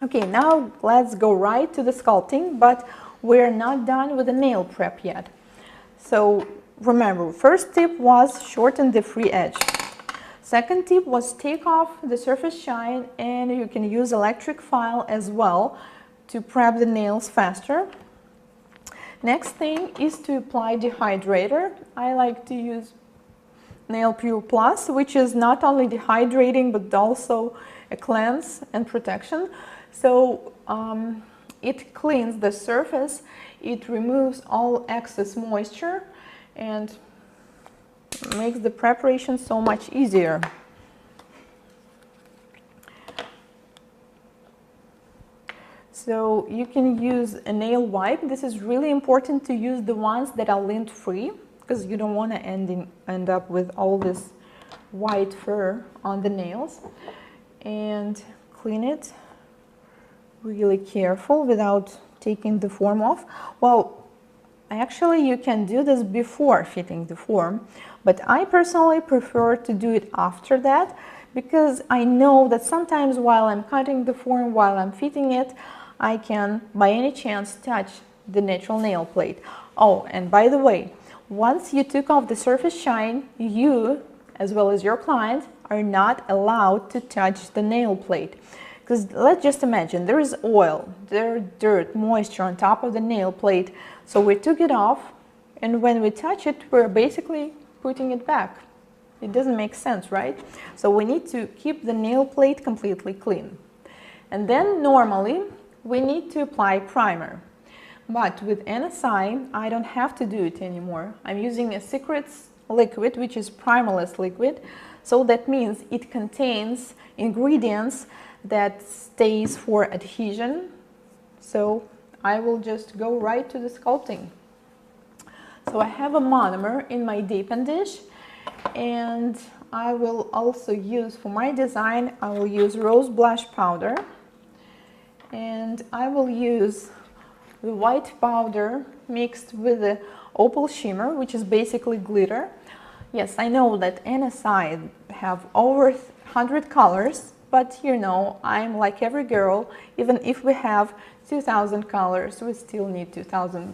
Okay, now let's go right to the sculpting, but we're not done with the nail prep yet. So remember, first tip was shorten the free edge. Second tip was take off the surface shine, and you can use electric file as well to prep the nails faster. Next thing is to apply dehydrator. I like to use Nail Pure Plus, which is not only dehydrating but also a cleanse and protection. So it cleans the surface, it removes all excess moisture and makes the preparation so much easier. So you can use a nail wipe. This is really important to use the ones that are lint free, because you don't want to end up with all this white fur on the nails. And clean it really careful without taking the form off. Well, actually you can do this before fitting the form, but I personally prefer to do it after that, because I know that sometimes while I'm cutting the form, while I'm fitting it, I can by any chance touch the natural nail plate. Oh, and by the way, once you took off the surface shine, you, as well as your client, are not allowed to touch the nail plate. Because let's just imagine there is oil, there's dirt, moisture on top of the nail plate. So we took it off, and when we touch it, we're basically putting it back. It doesn't make sense, right? So we need to keep the nail plate completely clean. And then normally we need to apply primer. But with NSI, I don't have to do it anymore. I'm using a Secrets liquid, which is primerless liquid. So that means it contains ingredients that stays for adhesion. So I will just go right to the sculpting. So I have a monomer in my deepen dish, and I will also use, for my design, I will use rose blush powder, and I will use the white powder mixed with the opal shimmer, which is basically glitter. Yes, I know that NSI have over 100 colors, but you know, I'm like every girl. Even if we have 2,000 colors, we still need 2,000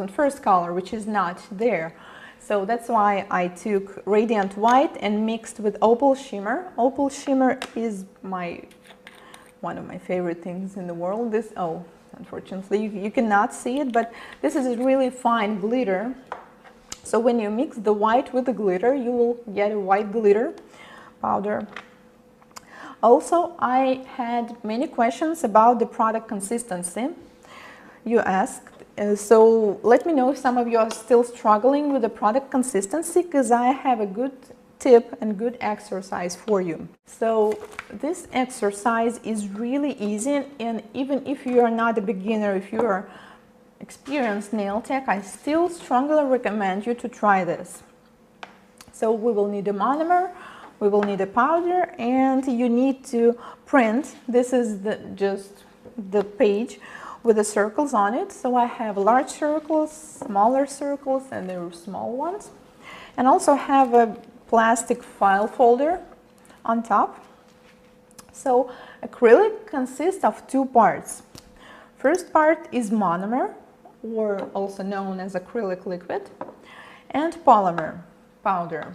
first color, which is not there. So that's why I took radiant white and mixed with opal shimmer. Opal shimmer is one of my favorite things in the world. Unfortunately you cannot see it, but this is a really fine glitter. So when you mix the white with the glitter, you will get a white glitter powder. Also, I had many questions about the product consistency. You asked, so let me know if some of you are still struggling with the product consistency, because I have a good tip and good exercise for you. So this exercise is really easy, and even if you are not a beginner, if you are experienced nail tech, I still strongly recommend you to try this. So we will need a monomer, we will need a powder, and you need to print. This is just the page with the circles on it. So I have large circles, smaller circles, and there are small ones, and also have a plastic file folder on top. So acrylic consists of two parts. First part is monomer, or also known as acrylic liquid, and polymer powder.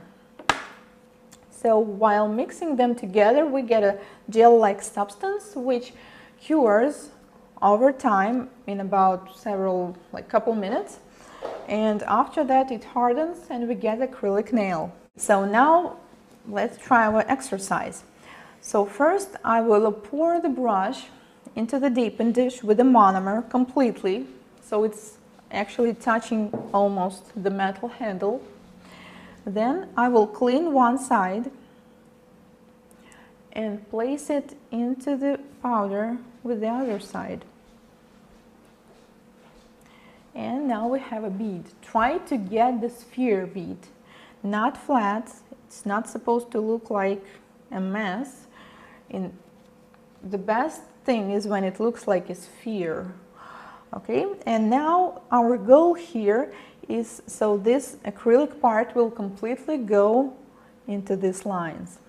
So while mixing them together, we get a gel-like substance which cures over time in about couple minutes, and after that it hardens and we get acrylic nail. So now let's try our exercise. So first I will pour the brush into the deepen dish with the monomer completely, so it's actually touching almost the metal handle. Then I will clean one side and place it into the powder with the other side. And now we have a bead. Try to get the sphere bead, not flat. It's not supposed to look like a mess. The best thing is when it looks like a sphere. Okay, and now our goal here is, so this acrylic part will completely go into these lines.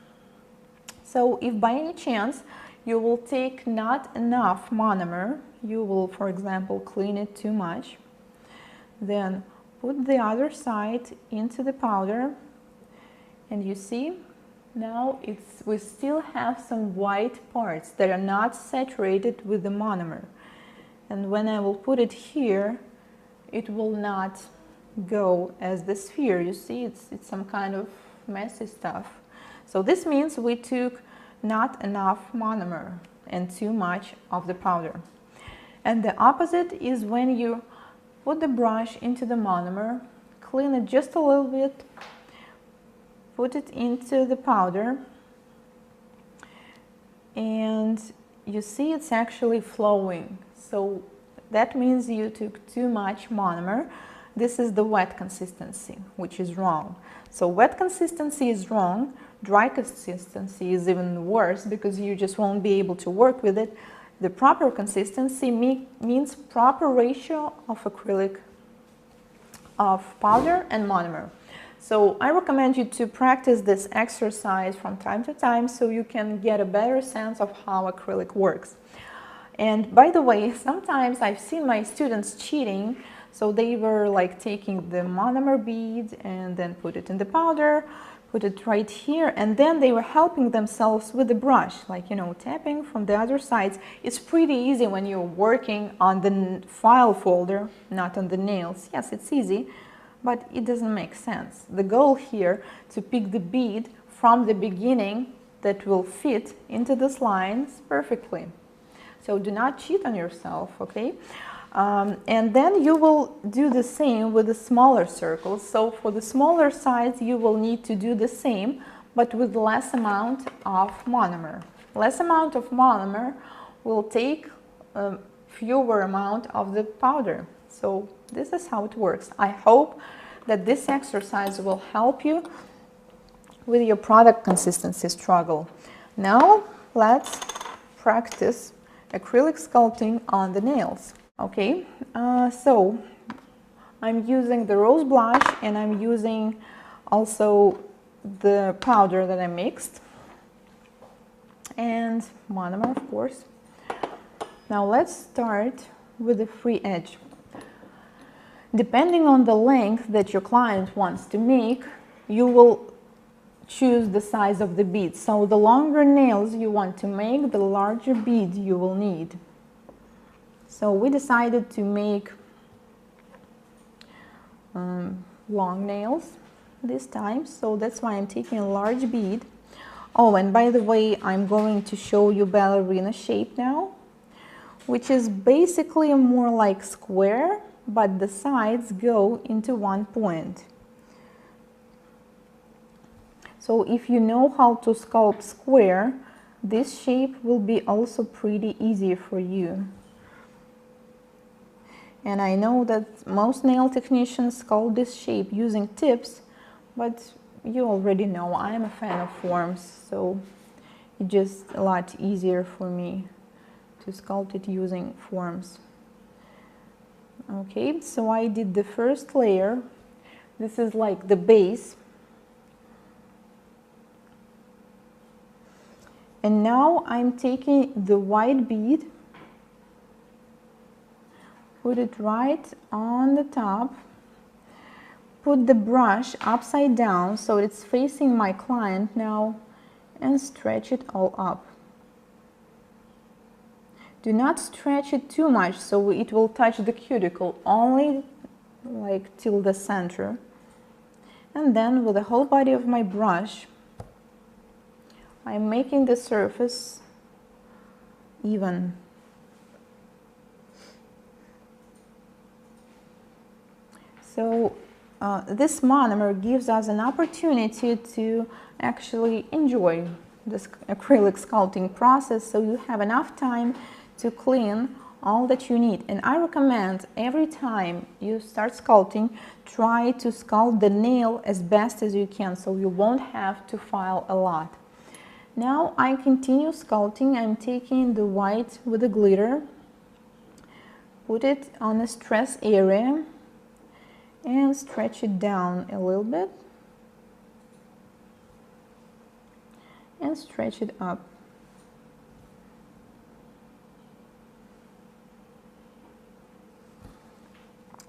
So if by any chance you will take not enough monomer. You will, for example, clean it too much. Then put the other side into the powder, and you see, now we still have some white parts that are not saturated with the monomer. And when I will put it here, it will not go as the sphere. You see, it's some kind of messy stuff. So this means we took not enough monomer and too much of the powder. And the opposite is when you put the brush into the monomer, clean it just a little bit, put it into the powder, and you see it's actually flowing. So that means you took too much monomer. This is the wet consistency, which is wrong. So wet consistency is wrong. Dry consistency is even worse because you just won't be able to work with it. The proper consistency means proper ratio of acrylic, of powder and monomer. So I recommend you to practice this exercise from time to time so you can get a better sense of how acrylic works. And by the way, sometimes I've seen my students cheating. So they were like taking the monomer bead and then put it in the powder, put it right here, and then they were helping themselves with the brush, like, you know, tapping from the other sides. It's pretty easy when you're working on the file folder, not on the nails. Yes, it's easy, but it doesn't make sense. The goal here to pick the bead from the beginning that will fit into this lines perfectly. So do not cheat on yourself, okay? And then you will do the same with the smaller circles. So for the smaller size, you will need to do the same, but with less amount of monomer. Less amount of monomer will take a fewer amount of the powder. So this is how it works. I hope that this exercise will help you with your product consistency struggle. Now let's practice acrylic sculpting on the nails. Okay, so I'm using the rose blush and I'm using also the powder that I mixed and monomer, of course. Now let's start with the free edge. Depending on the length that your client wants to make, you will choose the size of the bead. So the longer nails you want to make, the larger bead you will need. So we decided to make long nails this time, so that's why I'm taking a large bead. Oh, and by the way, I'm going to show you ballerina shape now, which is basically more like square, but the sides go into one point. So if you know how to sculpt square, this shape will be also pretty easy for you. And I know that most nail technicians sculpt this shape using tips, but you already know I'm a fan of forms, so it's just a lot easier for me to sculpt it using forms. Okay, so I did the first layer. This is like the base. And now I'm taking the white bead, put it right on the top, put the brush upside down so it's facing my client now, and stretch it all up. Do not stretch it too much so it will touch the cuticle, only like till the center. And then with the whole body of my brush, I'm making the surface even. So this monomer gives us an opportunity to actually enjoy this acrylic sculpting process, so you have enough time to clean all that you need. And I recommend every time you start sculpting, try to sculpt the nail as best as you can, so you won't have to file a lot. Now I continue sculpting. I'm taking the white with the glitter, put it on a stress area, and stretch it down a little bit and stretch it up.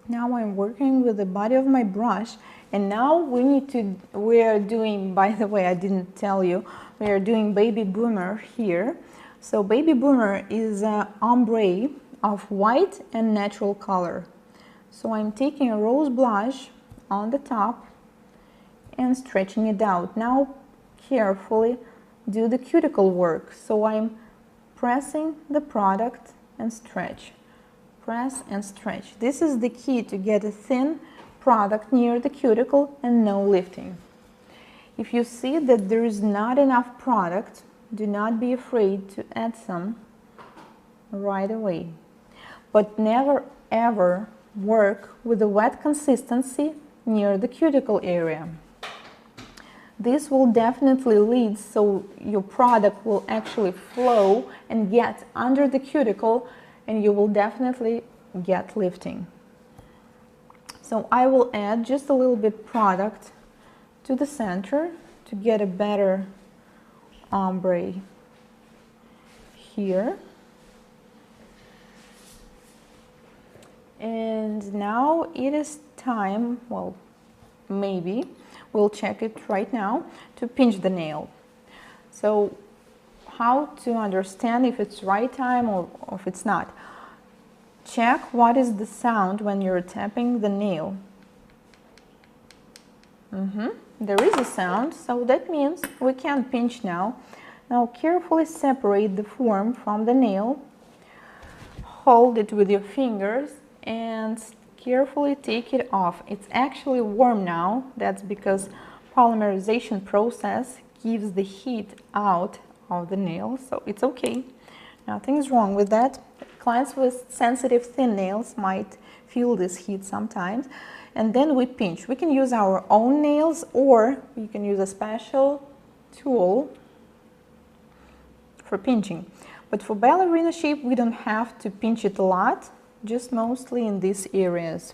Now I'm working with the body of my brush, and now we are doing, by the way, I didn't tell you, we are doing baby boomer here. So baby boomer is an ombre of white and natural color. So I'm taking a rose blush on the top and stretching it out. Now carefully do the cuticle work. So I'm pressing the product and stretch. Press and stretch. This is the key to get a thin product near the cuticle and no lifting. If you see that there is not enough product, do not be afraid to add some right away. But never ever work with a wet consistency near the cuticle area. This will definitely lead so your product will actually flow and get under the cuticle, and you will definitely get lifting. So I will add just a little bit product to the center to get a better ombre here. And now it is time, well, maybe, we'll check it right now, to pinch the nail. So how to understand if it's right time or if it's not. Check what is the sound when you're tapping the nail. There is a sound, so that means we can pinch now. Now carefully separate the form from the nail. Hold it with your fingers and carefully take it off. It's actually warm now. That's because polymerization process gives the heat out of the nail, so it's okay. Nothing's wrong with that. Clients with sensitive thin nails might feel this heat sometimes. And then we pinch. We can use our own nails, or you can use a special tool for pinching. But for ballerina shape, we don't have to pinch it a lot, just mostly in these areas.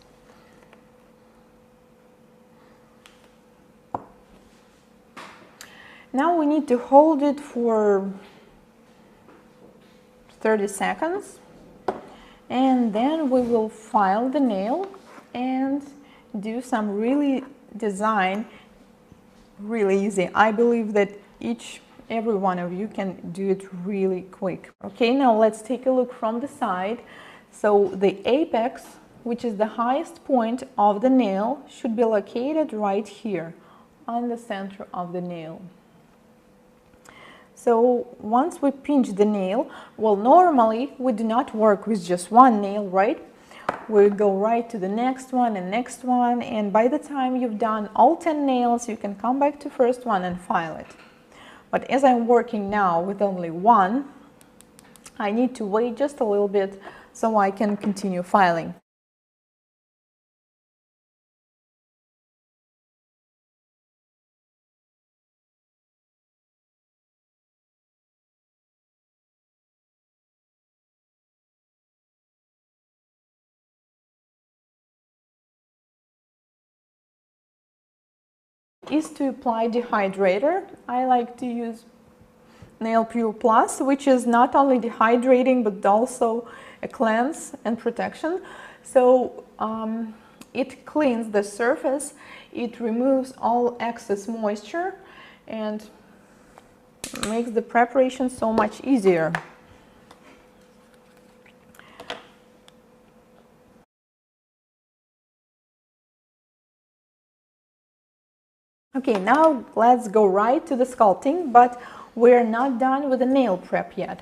Now we need to hold it for 30 seconds, and then we will file the nail and do some really easy. I believe that every one of you can do it really quick. Okay, now let's take a look from the side. So the apex, which is the highest point of the nail, should be located right here on the center of the nail. So once we pinch the nail, well, normally we do not work with just one nail, right? We go right to the next one and next one, and by the time you've done all 10 nails, you can come back to first one and file it. But as I'm working now with only one, I need to wait just a little bit so I can continue filing. Is to apply dehydrator. I like to use Nail Pure Plus, which is not only dehydrating but also a cleanse and protection. So it cleans the surface, it removes all excess moisture and makes the preparation so much easier. Okay, now let's go right to the sculpting, but we're not done with the nail prep yet.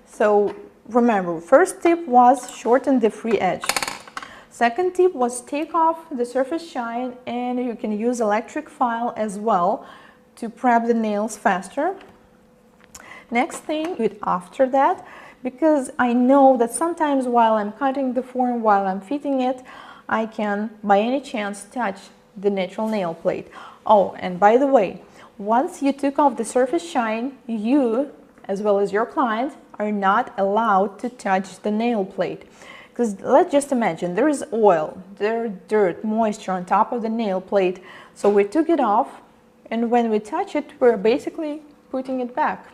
So remember, first tip was shorten the free edge. Second tip was take off the surface shine, and you can use electric file as well to prep the nails faster. Next thing, do it after that, because I know that sometimes while I'm cutting the form, while I'm fitting it, I can by any chance touch the natural nail plate. Oh, and by the way, once you took off the surface shine, you, as well as your client, are not allowed to touch the nail plate. Because let's just imagine there is oil, there's dirt, moisture on top of the nail plate. So we took it off, and when we touch it, we're basically putting it back.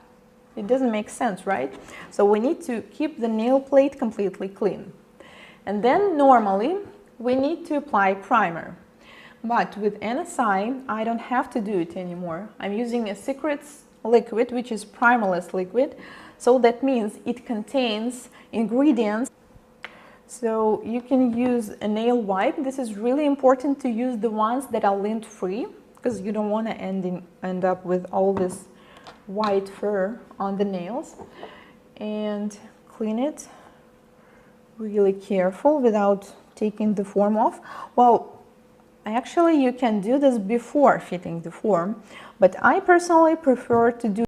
It doesn't make sense, right? So we need to keep the nail plate completely clean. And then normally we need to apply primer. But with NSI, I don't have to do it anymore. I'm using a Secrets liquid, which is primerless liquid. So that means it contains ingredients. So you can use a nail wipe. This is really important to use the ones that are lint-free, because you don't want to end up with all this white fur on the nails. And clean it really careful without taking the form off. Well, actually you can do this before fitting the form, but I personally prefer to do